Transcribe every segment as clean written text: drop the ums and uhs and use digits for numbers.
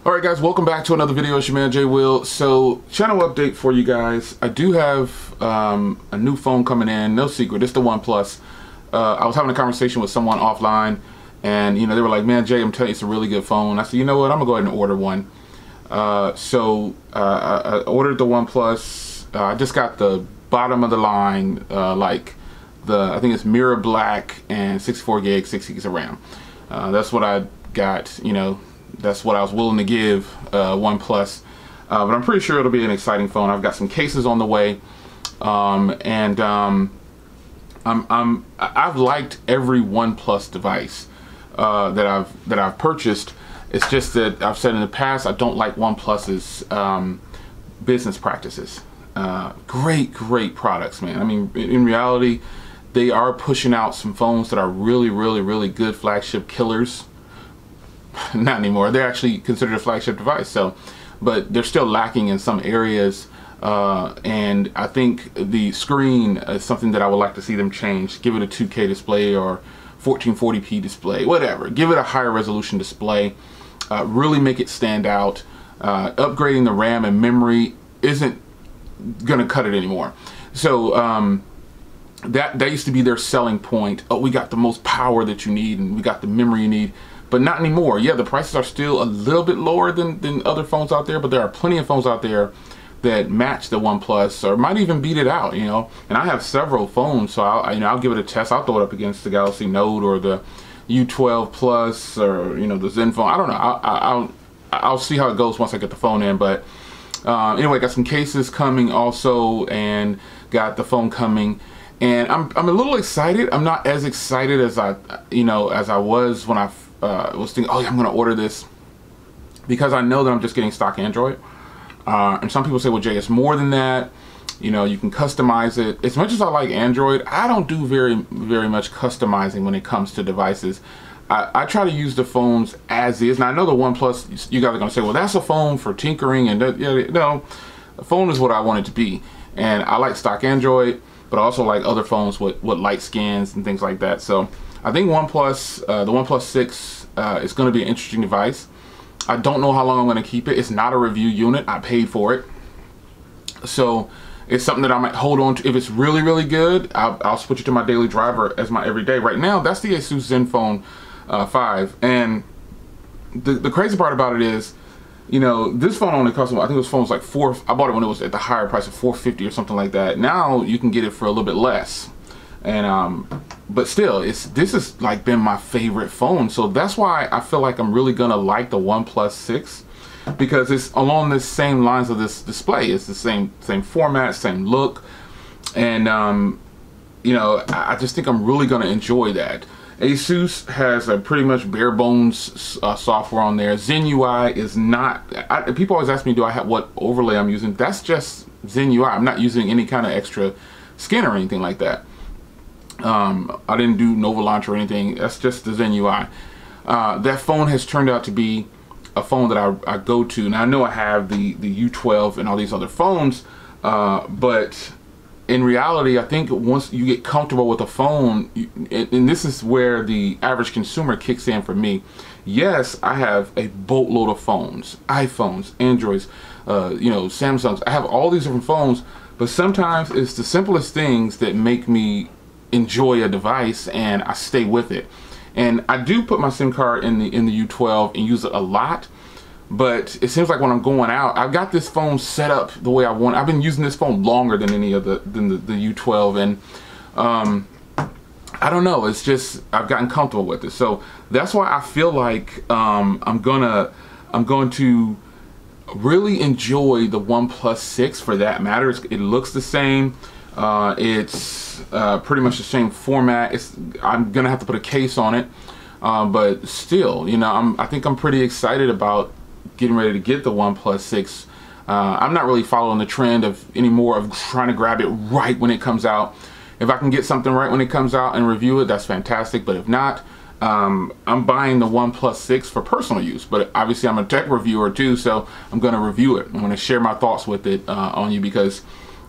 Alright guys, welcome back to another video. It's your man Jay Will. So, channel update for you guys. I do have a new phone coming in, no secret, it's the OnePlus. I was having a conversation with someone offline and they were like, man Jay, I'm telling you it's a really good phone. I said, you know what, I'm gonna go ahead and order one. I ordered the OnePlus. I just got the bottom of the line, I think it's mirror black and 64 gig, 6 gigs of RAM. That's what I got, that's what I was willing to give OnePlus, but I'm pretty sure it'll be an exciting phone. I've got some cases on the way, I've liked every OnePlus device that I've purchased. It's just that I've said in the past I don't like OnePlus's business practices. Great products, man. I mean, in reality, they are pushing out some phones that are really good flagship killers. Not anymore. They're actually considered a flagship device, but they're still lacking in some areas, and I think the screen is something that I would like to see them change. Give it a 2K display or 1440p display, whatever. Give it a higher resolution display. Really make it stand out. Upgrading the RAM and memory isn't gonna cut it anymore. So that used to be their selling point. Oh, we got the most power that you need and we got the memory you need. But not anymore. Yeah, the prices are still a little bit lower than other phones out there, but there are plenty of phones out there that match the OnePlus or might even beat it out, And I have several phones, so I'll give it a test. I'll throw it up against the Galaxy Note or the U12 Plus or the Zenfone. I don't know. I'll see how it goes once I get the phone in. But anyway, got some cases coming also, and got the phone coming. And I'm a little excited. I'm not as excited as I was when I was thinking, oh yeah, I'm gonna order this, because I know that I'm just getting stock Android. And some people say, well Jay, it's more than that. You can customize it. As much as I like Android, I don't do very much customizing when it comes to devices. I try to use the phones as is. Now I know the OnePlus, you guys are gonna say, well that's a phone for tinkering, and no, the phone is what I want it to be. And I like stock Android, but I also like other phones with light scans and things like that. So I think OnePlus, the OnePlus 6 is going to be an interesting device. I don't know how long I'm going to keep it. It's not a review unit. I paid for it. So it's something that I might hold on to. If it's really good, I'll switch it to my daily driver as my everyday. Right now, that's the Asus Zenfone 5. And the crazy part about it is, this phone only cost me, I think this phone was like I bought it when it was at the higher price of $450 or something like that. Now you can get it for a little bit less. And but still, this has like been my favorite phone. So that's why I feel like I'm really gonna like the OnePlus 6, because it's along the same lines of this display. It's the same format, same look, and I just think I'm really gonna enjoy that. Asus has a pretty much bare bones software on there. Zen UI is not. People always ask me, what overlay I'm using? That's just Zen UI. I'm not using any kind of extra skin or anything like that. I didn't do Nova Launch or anything. That's just the Zen UI. That phone has turned out to be a phone that I go to. Now I know I have the U12 and all these other phones, but in reality, I think once you get comfortable with a phone, and this is where the average consumer kicks in for me. Yes, I have a boatload of phones, iPhones, Androids, Samsungs. I have all these different phones, but sometimes it's the simplest things that make me enjoy a device, and I stay with it. And I do put my SIM card in the U12 and use it a lot, but it seems like when I'm going out, I've got this phone set up the way I want. I've been using this phone longer than any of the U12, and I don't know, it's just I've gotten comfortable with it. So that's why I feel like I'm going to really enjoy the OnePlus 6 for that matter. It looks the same. It's pretty much the same format. I'm gonna have to put a case on it, but still, I think I'm pretty excited about getting ready to get the OnePlus 6. I'm not really following the trend anymore of trying to grab it right when it comes out. If I can get something right when it comes out and review it, that's fantastic. But if not, I'm buying the OnePlus 6 for personal use. But obviously, I'm a tech reviewer too, so I'm gonna review it. I'm gonna share my thoughts with it on you, because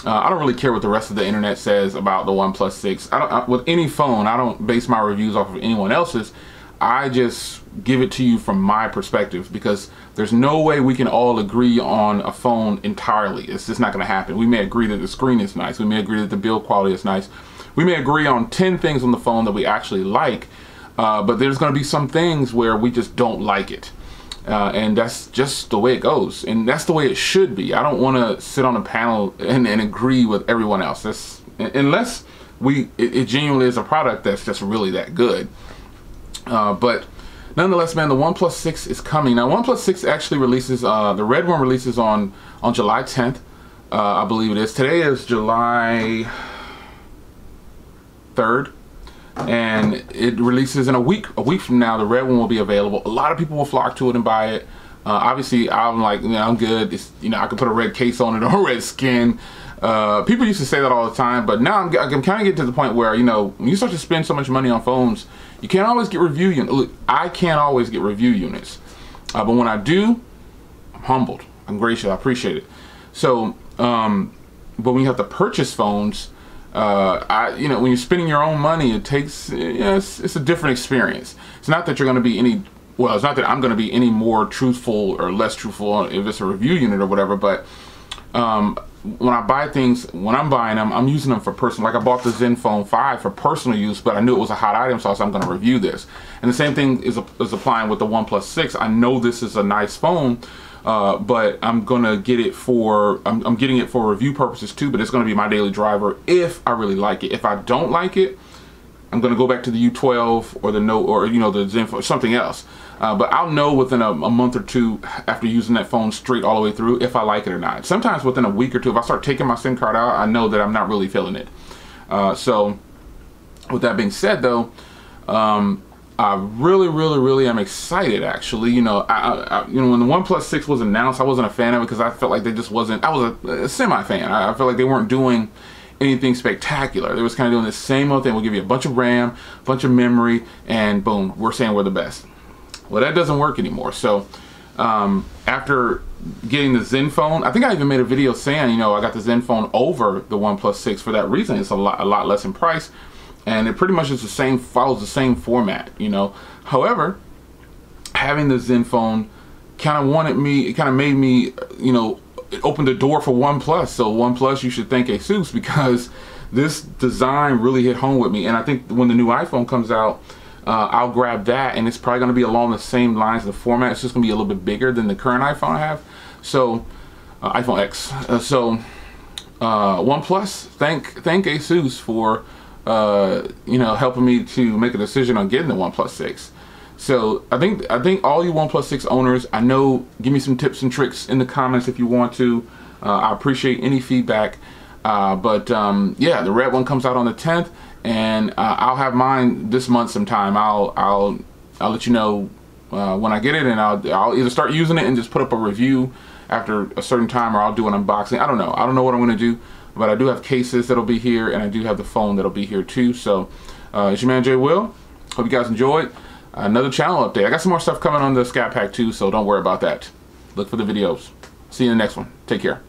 I don't really care what the rest of the internet says about the OnePlus 6. With any phone, I don't base my reviews off of anyone else's. I just give it to you from my perspective, because there's no way we can all agree on a phone entirely. It's just not going to happen. We may agree that the screen is nice. We may agree that the build quality is nice. We may agree on 10 things on the phone that we actually like, but there's going to be some things where we just don't like it. And that's just the way it goes. And that's the way it should be. I don't want to sit on a panel and agree with everyone else. That's, unless it genuinely is a product that's just really that good. But nonetheless, man, the OnePlus 6 is coming. Now, OnePlus 6 actually releases, the red one releases on July 10th, I believe it is. Today is July 3rd, and it releases in a week. A week from now, the red one will be available. A lot of people will flock to it and buy it. Obviously, I'm like, you know, I'm good. It's, you know, I can put a red case on it or red skin. People used to say that all the time, but now I'm kind of getting to the point where, you know, when you start to spend so much money on phones, you can't always get review units. Look, I can't always get review units, but when I do, I'm humbled. I'm gracious. I appreciate it. So, but when you have to purchase phones, you know, when you're spending your own money, it takes, you know, it's a different experience. It's not that you're going to be any, well, it's not that I'm going to be any more truthful or less truthful if it's a review unit or whatever, but when I buy things, when I'm buying them, I'm using them for personal. Like I bought the Zenfone 5 for personal use, but I knew it was a hot item, so I said I'm going to review this. And the same thing is applying with the OnePlus 6. I know this is a nice phone, but I'm going to get it for, I'm getting it for review purposes too, but it's going to be my daily driver if I really like it. If I don't like it, I'm going to go back to the U12 or the Note, or, you know, the Zenfone, something else. But I'll know within a month or two after using that phone straight all the way through if I like it or not. Sometimes within a week or two, if I start taking my SIM card out, I know that I'm not really feeling it. So with that being said, though, I really am excited, actually. You know, you know, when the OnePlus 6 was announced, I wasn't a fan of it because I felt like they just wasn't, I was a semi-fan. I felt like they weren't doing anything spectacular. They was kind of doing the same old thing. We'll give you a bunch of RAM, a bunch of memory, and boom, we're saying we're the best. Well, that doesn't work anymore. So after getting the Zenfone, I think I even made a video saying, you know, I got the Zenfone over the OnePlus 6 for that reason. It's a lot less in price, and it pretty much is the same, follows the same format, you know. However, having the Zenfone kind of made me, you know, it opened the door for OnePlus. So OnePlus, you should thank ASUS, because this design really hit home with me. And I think when the new iPhone comes out, I'll grab that, and it's probably going to be along the same lines of the format. It's just going to be a little bit bigger than the current iPhone I have. So iPhone X. OnePlus, thank ASUS for you know, helping me to make a decision on getting the OnePlus 6. So I think all you OnePlus 6 owners, I know, give me some tips and tricks in the comments if you want to. I appreciate any feedback. Yeah, the red one comes out on the 10th, and I'll have mine this month sometime. I'll let you know when I get it, and I'll either start using it and just put up a review after a certain time, or I'll do an unboxing. I don't know what I'm going to do, but I do have cases that'll be here, and I do have the phone that'll be here too. So it's your man Jay Will. Hope you guys enjoyed another channel update. I got some more stuff coming on the Scat Pack too, so don't worry about that. Look for the videos. See you in the next one. Take care.